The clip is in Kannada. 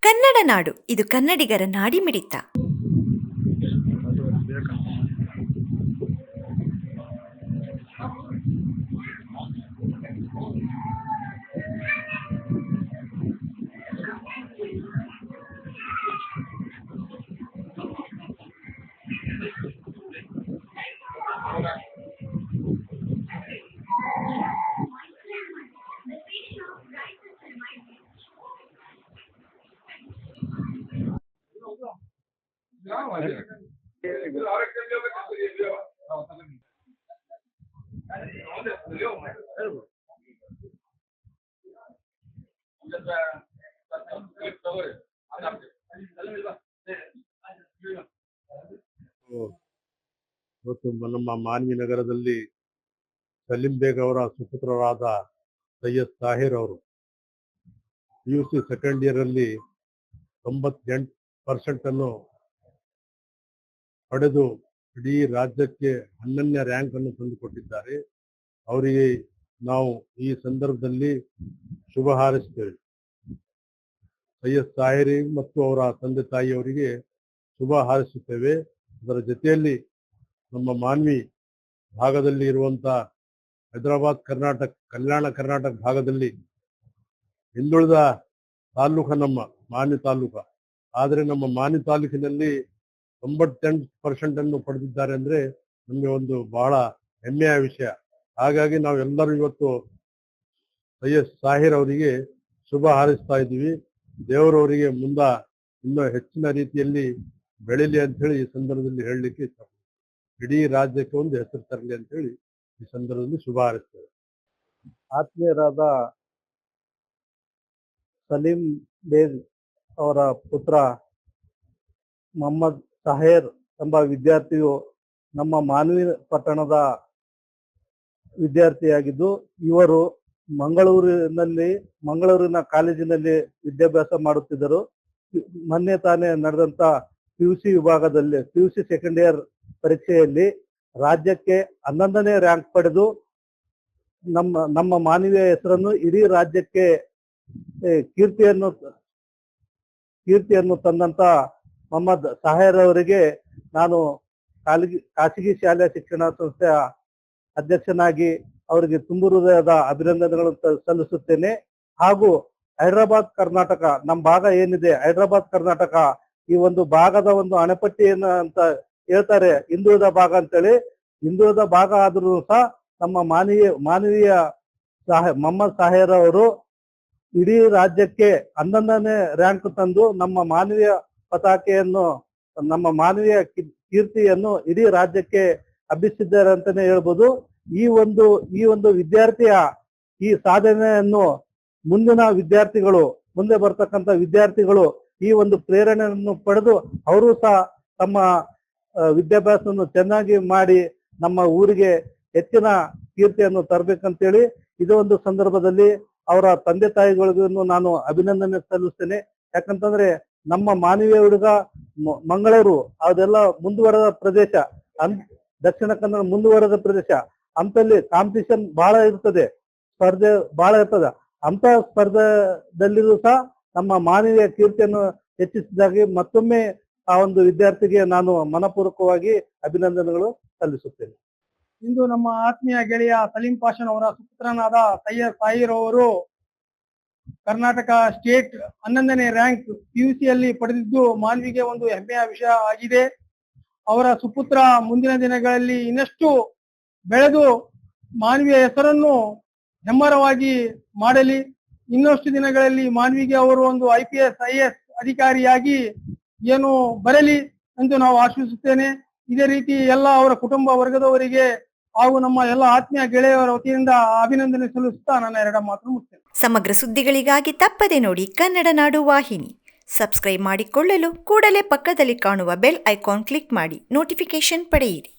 ಕನ್ನಡ ನಾಡು, ಇದು ಕನ್ನಡಿಗರ ನಾಡಿಮಿಡಿತ. ಇವತ್ತು ನಮ್ಮ ಮಾನ್ವಿ ನಗರದಲ್ಲಿ ಸಲೀಂ ಬೇಗ್ ಅವರ ಸುಪುತ್ರರಾದ ಸೈಯದ್ ತಾಹಿರ್ ಅವರು PUC ಸೆಕೆಂಡ್ ಇಯರ್ ಅಲ್ಲಿ 98% ಅನ್ನು ಪಡೆದು ಇಡೀ ರಾಜ್ಯಕ್ಕೆ 11ನೇ ರ್ಯಾಂಕ್ ಅನ್ನು ತಂದುಕೊಟ್ಟಿದ್ದಾರೆ. ಅವರಿಗೆ ನಾವು ಈ ಸಂದರ್ಭದಲ್ಲಿ ಶುಭ ಹಾರೈಸುತ್ತೇವೆ. ಸೈಯದ್ ತಾಹಿರ್ ಮತ್ತು ಅವರ ತಂದೆ ತಾಯಿಯವರಿಗೆ ಶುಭ ಹಾರೈಸುತ್ತೇವೆ. ಅದರ ಜೊತೆಯಲ್ಲಿ ನಮ್ಮ ಮಾನ್ವಿ ಭಾಗದಲ್ಲಿ ಇರುವಂತಹ ಹೈದರಾಬಾದ್ ಕರ್ನಾಟಕ, ಕಲ್ಯಾಣ ಕರ್ನಾಟಕ ಭಾಗದಲ್ಲಿ ಹಿಂದುಳಿದ ತಾಲೂಕು ನಮ್ಮ ಮಾನ್ವಿ ತಾಲೂಕ. ಆದರೆ ನಮ್ಮ ಮಾನ್ವಿ ತಾಲೂಕಿನಲ್ಲಿ 98% ಅನ್ನು ಪಡೆದಿದ್ದಾರೆ ಅಂದ್ರೆ ನಮಗೆ ಒಂದು ಬಹಳ ಹೆಮ್ಮೆಯ ವಿಷಯ. ಹಾಗಾಗಿ ನಾವೆಲ್ಲರೂ ಇವತ್ತು ಸೈಯದ್ ತಾಹಿರ್ ಅವರಿಗೆ ಶುಭ ಹಾರೈಸ್ತಾ ಇದ್ದೀವಿ. ದೇವರವರಿಗೆ ಇನ್ನೂ ಹೆಚ್ಚಿನ ರೀತಿಯಲ್ಲಿ ಬೆಳೀಲಿ ಅಂತ ಹೇಳಿ ಈ ಸಂದರ್ಭದಲ್ಲಿ ಹೇಳಲಿಕ್ಕೆ ಇಷ್ಟಪಡ್ತೀನಿ. ಇಡೀ ರಾಜ್ಯಕ್ಕೆ ಒಂದು ಹೆಸರು ತರಲಿ ಅಂತ ಹೇಳಿ ಈ ಸಂದರ್ಭದಲ್ಲಿ ಶುಭ ಹಾರೈಸ್ತೇವೆ. ಆತ್ಮೀಯರಾದ ಸಲೀಂ ಬೇಗ್ ಅವರ ಪುತ್ರ ಮೊಹಮ್ಮದ್ ತಾಹಿರ್ ಎಂಬ ವಿದ್ಯಾರ್ಥಿಯು ನಮ್ಮ ಮಾನ್ವಿ ಪಟ್ಟಣದ ವಿದ್ಯಾರ್ಥಿಯಾಗಿದ್ದು, ಇವರು ಮಂಗಳೂರಿನ ಕಾಲೇಜಿನಲ್ಲಿ ವಿದ್ಯಾಭ್ಯಾಸ ಮಾಡುತ್ತಿದ್ದರು. ಮೊನ್ನೆ ತಾನೇ ನಡೆದಂತ PUC ವಿಭಾಗದಲ್ಲಿ PUC ಸೆಕೆಂಡ್ ಇಯರ್ ಪರೀಕ್ಷೆಯಲ್ಲಿ ರಾಜ್ಯಕ್ಕೆ 11ನೇ ರ್ಯಾಂಕ್ ಪಡೆದು ನಮ್ಮ ಮಾನವೀಯ ಹೆಸರನ್ನು ಇಡೀ ರಾಜ್ಯಕ್ಕೆ ಕೀರ್ತಿಯನ್ನು ತಂದಂತ ಮೊಹಮ್ಮದ್ ತಾಹಿರ್ ಅವರಿಗೆ ನಾನು ಖಾಸಗಿ ಶಾಲೆಯ ಶಿಕ್ಷಣ ಸಂಸ್ಥೆಯ ಅಧ್ಯಕ್ಷನಾಗಿ ಅವರಿಗೆ ತುಂಬು ಹೃದಯದ ಅಭಿನಂದನೆಗಳನ್ನು ಸಲ್ಲಿಸುತ್ತೇನೆ. ಹಾಗೂ ಹೈದರಾಬಾದ್ ಕರ್ನಾಟಕ, ನಮ್ಮ ಭಾಗ ಏನಿದೆ ಹೈದರಾಬಾದ್ ಕರ್ನಾಟಕ, ಈ ಒಂದು ಭಾಗದ ಒಂದು ಅಣೆಪಟ್ಟಿಯನ್ನು ಅಂತ ಹೇಳ್ತಾರೆ ಹಿಂದುಳಿದ ಭಾಗ ಅಂತೇಳಿ. ಹಿಂದುಳಿದ ಭಾಗ ಆದ್ರೂ ಸಹ ನಮ್ಮ ಮಾನವೀಯ ಮೊಹಮ್ಮದ್ ತಾಹಿರ್ ಅವರು ಇಡೀ ರಾಜ್ಯಕ್ಕೆ 11ನೇ ರ್ಯಾಂಕ್ ತಂದು ನಮ್ಮ ಮಾನವೀಯ ಪತಾಕೆಯನ್ನು, ನಮ್ಮ ಮಾನವೀಯ ಕೀರ್ತಿಯನ್ನು ಇಡೀ ರಾಜ್ಯಕ್ಕೆ ಹಬ್ಬಿಸಿದ್ದಾರೆ ಅಂತಾನೆ ಹೇಳ್ಬೋದು. ಈ ಒಂದು ವಿದ್ಯಾರ್ಥಿಯ ಈ ಸಾಧನೆಯನ್ನು ಮುಂದೆ ಬರ್ತಕ್ಕಂಥ ವಿದ್ಯಾರ್ಥಿಗಳು ಈ ಒಂದು ಪ್ರೇರಣೆಯನ್ನು ಪಡೆದು ಅವರು ಸಹ ತಮ್ಮ ವಿದ್ಯಾಭ್ಯಾಸವನ್ನು ಚೆನ್ನಾಗಿ ಮಾಡಿ ನಮ್ಮ ಊರಿಗೆ ಹೆಚ್ಚಿನ ಕೀರ್ತಿಯನ್ನು ತರಬೇಕಂತೇಳಿ ಇದು ಒಂದು ಸಂದರ್ಭದಲ್ಲಿ ಅವರ ತಂದೆ ತಾಯಿಗಳಿಗೂ ನಾನು ಅಭಿನಂದನೆ ಸಲ್ಲಿಸ್ತೇನೆ. ಯಾಕಂತಂದ್ರೆ ನಮ್ಮ ಮಾನವೀಯ ಹುಡುಗ ಮಂಗಳೂರು ಅದೆಲ್ಲ ಮುಂದುವರೆದ ಪ್ರದೇಶ, ದಕ್ಷಿಣ ಕನ್ನಡ ಮುಂದುವರೆದ ಪ್ರದೇಶ, ಅಂತಲ್ಲಿ ಕಾಂಪಿಟಿಷನ್ ಬಹಳ ಇರ್ತದೆ, ಸ್ಪರ್ಧೆ ಬಹಳ ಇರ್ತದೆ. ಅಂತ ಸ್ಪರ್ಧೆದಲ್ಲಿಯೂ ಸಹ ನಮ್ಮ ಮಾನವೀಯ ಕೀರ್ತಿಯನ್ನು ಹೆಚ್ಚಿಸಿದಾಗಿ ಮತ್ತೊಮ್ಮೆ ಆ ಒಂದು ವಿದ್ಯಾರ್ಥಿಗೆ ನಾನು ಮನಪೂರ್ವಕವಾಗಿ ಅಭಿನಂದನೆಗಳು ಸಲ್ಲಿಸುತ್ತೇನೆ. ಇಂದು ನಮ್ಮ ಆತ್ಮೀಯ ಗೆಳೆಯ ಸಲೀಂ ಪಾಷನ್ ಅವರ ಸುಪುತ್ರನಾದ ಸೈಯದ್ ತಾಹಿರ್ ಅವರು ಕರ್ನಾಟಕ ಸ್ಟೇಟ್ 11ನೇ ರ್ಯಾಂಕ್ PUCಯಲ್ಲಿ ಪಡೆದಿದ್ದು ಮಾನ್ವಿಗೆ ಒಂದು ಹೆಮ್ಮೆಯ ವಿಷಯ ಆಗಿದೆ. ಅವರ ಸುಪುತ್ರ ಮುಂದಿನ ದಿನಗಳಲ್ಲಿ ಇನ್ನಷ್ಟು ಬೆಳೆದು ಮಾನ್ವಿಯ ಹೆಸರನ್ನು ಹೆಮ್ಮರವಾಗಿ ಮಾಡಲಿ. ಇನ್ನಷ್ಟು ದಿನಗಳಲ್ಲಿ ಮಾನ್ವಿಗೆ ಅವರು ಒಂದು IPS IAS ಅಧಿಕಾರಿಯಾಗಿ ಏನು ಬರಲಿ ಎಂದು ನಾವು ಆಶಿಸುತ್ತೇನೆ. ಇದೇ ರೀತಿ ಎಲ್ಲ ಅವರ ಕುಟುಂಬ ವರ್ಗದವರಿಗೆ ಹಾಗೂ ನಮ್ಮ ಎಲ್ಲ ಆತ್ಮೀಯ ಗೆಳೆಯರ ವತಿಯಿಂದ ಅಭಿನಂದನೆ ಸಲ್ಲಿಸುತ್ತಾ ನನ್ನ 2 ಮಾತು ಮುಗಿಸ್ತೇನೆ. ಸಮಗ್ರ ಸುದ್ದಿಗಳಿಗಾಗಿ ತಪ್ಪದೆ ನೋಡಿ ಕನ್ನಡ ನಾಡು ವಾಹಿನಿ. ಸಬ್ಸ್ಕ್ರೈಬ್ ಮಾಡಿಕೊಳ್ಳಲು ಕೂಡಲೇ ಪಕ್ಕದಲ್ಲಿ ಕಾಣುವ ಬೆಲ್ ಐಕಾನ್ ಕ್ಲಿಕ್ ಮಾಡಿ ನೋಟಿಫಿಕೇಶನ್ ಪಡೆಯಿರಿ.